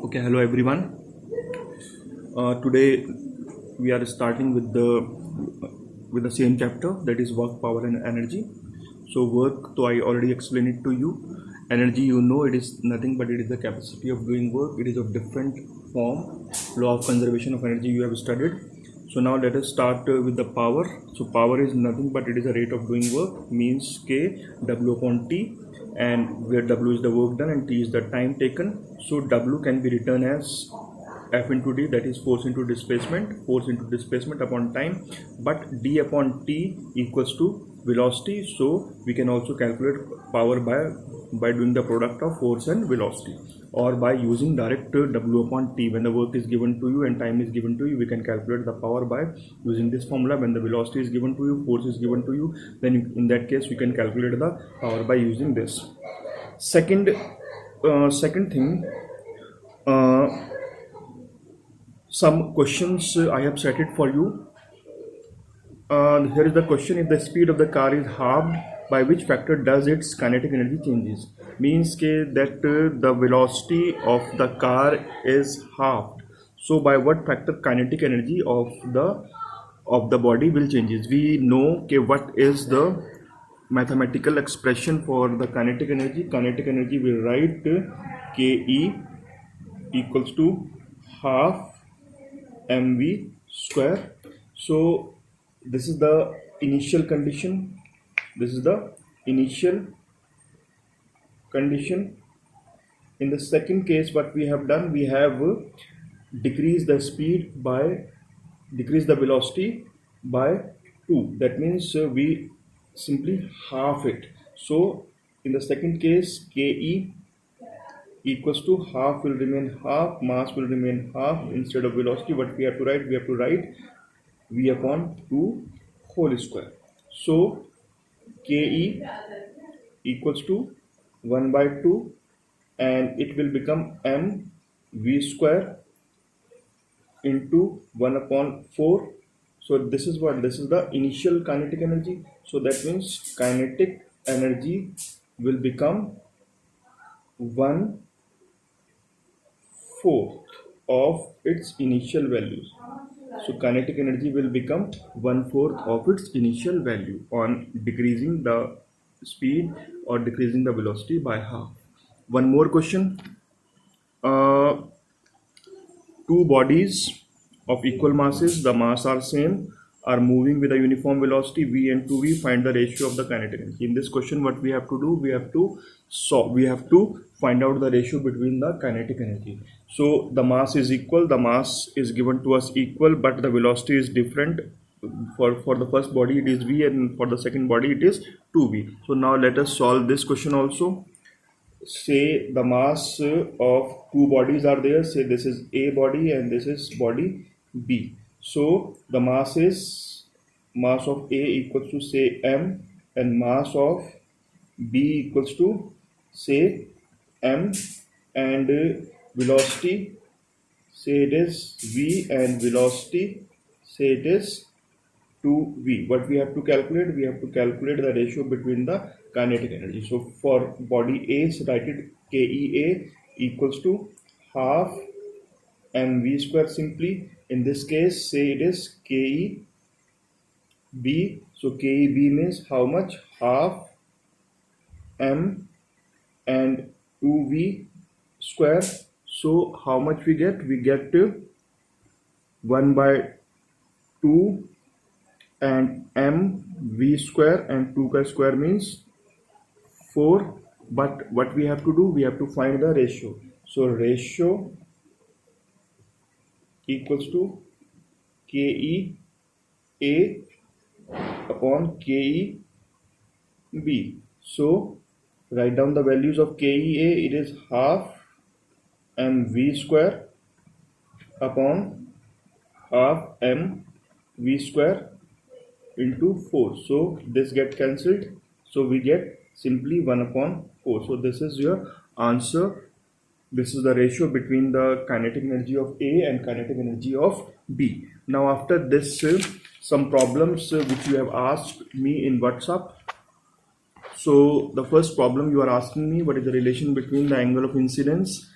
Okay, hello everyone. Today we are starting with the same chapter, that is work, power and energy. So work, so I already explained it to you. Energy, you know, it is nothing but it is the capacity of doing work. It is of different form. Law of conservation of energy you have studied. So now let us start with the power. So power is nothing but it is a rate of doing work, means K W upon T, and where W is the work done and T is the time taken. So W can be written as F into D, that is force into displacement upon time, but D upon T equals to velocity. So we can also calculate power by doing the product of force and velocity, or by using direct W upon T. When the work is given to you and time is given to you, we can calculate the power by using this formula. When the velocity is given to you, force is given to you, then in that case we can calculate the power by using this. Second thing, some questions I have set it for you. Here is the question: if the speed of the car is halved, by which factor does its kinetic energy changes? Means that the velocity of the car is halved. So by what factor kinetic energy of the body will changes? We know what is the mathematical expression for the kinetic energy. Kinetic energy we write Ke equals to half mv square. So this is the initial condition. In the second case, what we have done, we have decreased the velocity by 2. That means we simply half it. So in the second case, Ke equals to half will remain half, mass will remain half. Instead of velocity, what we have to write? We have to write v upon 2 whole square. So Ke equals to 1 by 2, and it will become m v square into 1 upon 4. So this is the initial kinetic energy. So that means kinetic energy will become 1/4 of its initial values. So kinetic energy will become 1/4 of its initial value on decreasing the speed or decreasing the velocity by half. One more question. Two bodies of equal masses, the mass are same, are moving with a uniform velocity v and 2v. Find the ratio of the kinetic energy. In this question, what we have to do? We have to find out the ratio between the kinetic energy. So the mass is equal, the mass is given to us equal, but the velocity is different. For the first body it is v, and for the second body it is 2v. So now let us solve this question also. Say the mass of two bodies are there. Say this is A body and this is body B. So the mass of A equals to say m, and mass of B equals to say m, and velocity say it is v, and velocity say it is 2v. What we have to calculate? We have to calculate the ratio between the kinetic energy. So for body A, write it Kea equals to half mv square simply. In this case, say it is Keb. So Keb means how much? Half m and 2v square. So how much we get? We get 1 by 2 and m v square, and 2 square means 4. But what we have to do? We have to find the ratio. So ratio equals to Ke A upon Ke B. So write down the values of Ke A. It is half mv square upon half m v square into 4. So this get cancelled. So we get simply 1 upon 4. So this is your answer. This is the ratio between the kinetic energy of A and kinetic energy of B. Now after this, some problems which you have asked me in WhatsApp. So the first problem you are asking me, what is the relation between the angle of incidence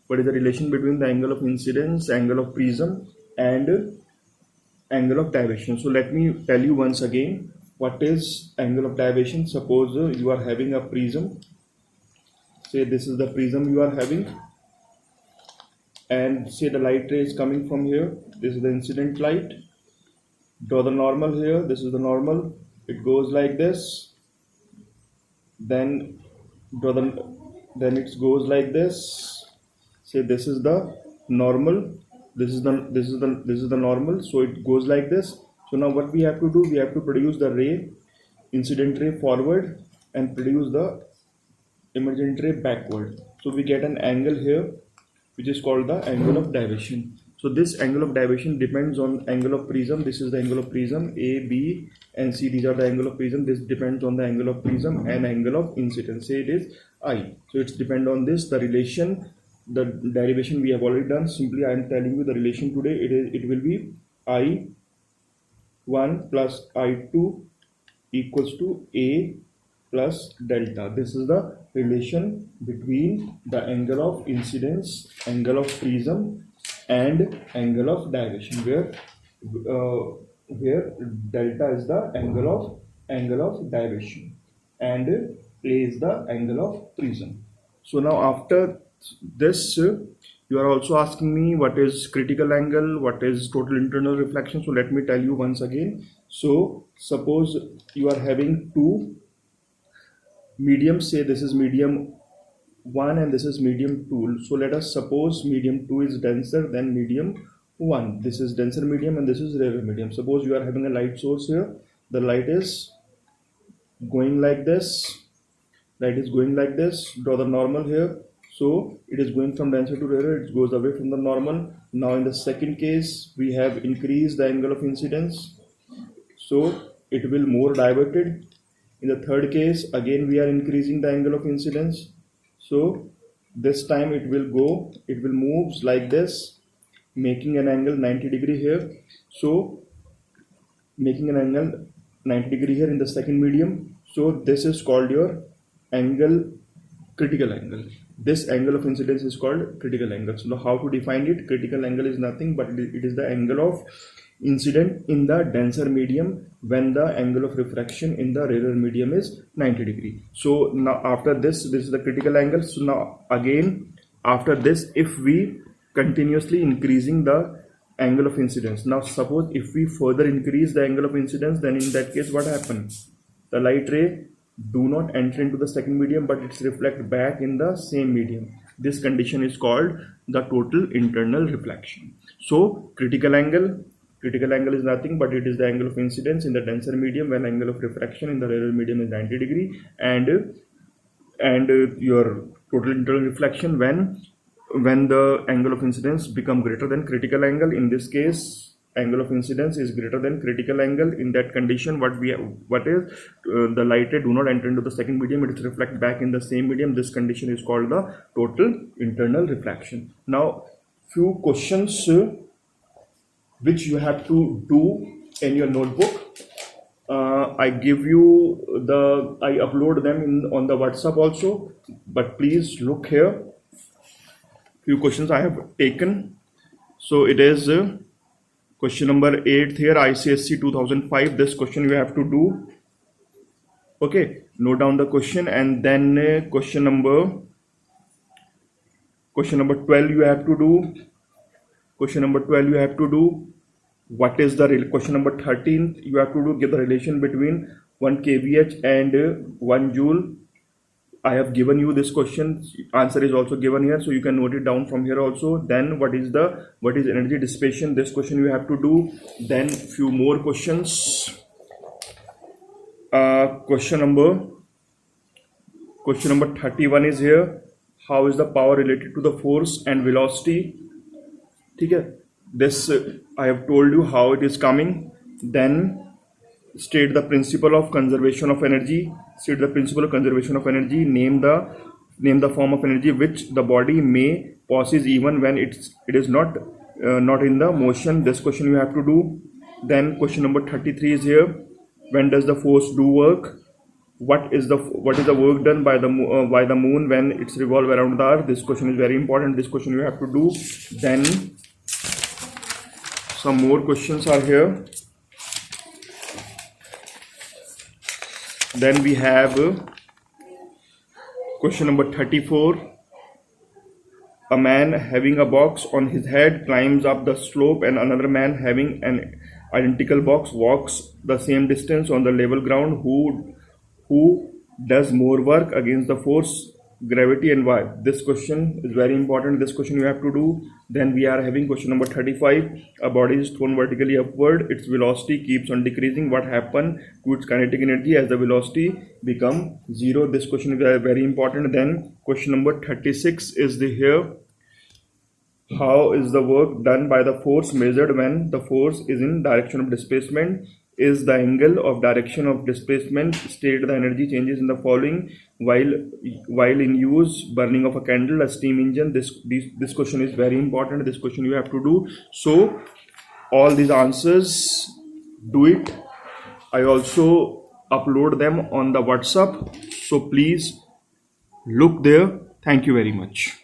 What is the relation between the angle of incidence, angle of prism, and angle of diversion? So let me tell you once again what is angle of diversion. Suppose you are having a prism. Say this is the prism you are having, and say the light ray is coming from here. This is the incident light. Draw the normal here. This is the normal. It goes like this. Then draw the, then it goes like this. Say this is the normal. This is the normal. So it goes like this. So now what we have to do, we have to produce the ray, incident ray forward, and produce the emergent ray backward. So we get an angle here which is called the angle of diversion. So this angle of diversion depends on angle of prism. This is the angle of prism, A, B and C. These are the angle of prism. This depends on the angle of prism and angle of incidence. Say it is I. So it's depend on this. The relation, the derivation we have already done. Simply I am telling you the relation today. It will be I1 plus I2 equals to A plus delta. This is the relation between the angle of incidence, angle of prism and angle of diversion, where delta is the angle of diversion and A is the angle of prism. So now after this you are also asking me what is critical angle, what is total internal reflection. So let me tell you once again. So suppose you are having two mediums. Say this is medium 1 and this is medium 2. So let us suppose medium 2 is denser than medium 1. This is denser medium and this is rarer medium. Suppose you are having a light source here. The light is going like this. Light is going like this. Draw the normal here. So it is going from denser to rarer. It goes away from the normal. Now in the second case, we have increased the angle of incidence. So it will more diverted. In the third case, again we are increasing the angle of incidence. So this time it will moves like this, making an angle 90 degree here. So making an angle 90 degree here in the second medium. So this is called your critical angle. This angle of incidence is called critical angle. So now how to define it? Critical angle is nothing but it is the angle of incident in the denser medium when the angle of refraction in the rarer medium is 90 degree. So now after this is the critical angle. So now again after this, if we continuously increasing the angle of incidence, now suppose if we further increase the angle of incidence, then in that case what happens? The light ray do not enter into the second medium but it's reflect back in the same medium. This condition is called the total internal reflection. So critical angle is nothing but it is the angle of incidence in the denser medium when angle of refraction in the rarer medium is 90 degree, and your total internal reflection when the angle of incidence become greater than critical angle. In this case, angle of incidence is greater than critical angle. In that condition, the light ray do not enter into the second medium, it is reflect back in the same medium. This condition is called the total internal reflection. Now few questions which you have to do in your notebook. I upload them on the WhatsApp also, but please look here. Few questions I have taken. So it is question number 8 here, ICSC 2005. This question you have to do. Okay, note down the question, and then question number 12 you have to do. Question number 12 you have to do. What is the question number 13? You have to do give the relation between 1 kVh and 1 joule. I have given you this question. Answer is also given here, so you can note it down from here also. Then what is energy dissipation? This question you have to do. Then few more questions. Question number 31 is here. How is the power related to the force and velocity? Okay. This I have told you how it is coming. Then state the principle of conservation of energy. State the principle of conservation of energy. Name the form of energy which the body may possess even when it is not in the motion. This question you have to do. Then question number 33 is here. When does the force do work? what is the work done by the moon when it's revolve around the earth? This question is very important. This question you have to do. Then some more questions are here. Then we have question number 34. A man having a box on his head climbs up the slope, and another man having an identical box walks the same distance on the level ground. Who does more work against the force gravity, and why? This question is very important. This question you have to do. Then we are having question number 35. A body is thrown vertically upward. Its velocity keeps on decreasing. What happens to its kinetic energy as the velocity become zero? This question is very important. Then question number 36 is the here. How is the work done by the force measured when the force is in direction of displacement? Is the angle of direction of displacement stated? The energy changes in the following while in use: burning of a candle, a steam engine. This question is very important. This question you have to do. So all these answers, do it. I also upload them on the WhatsApp, so please look there. Thank you very much.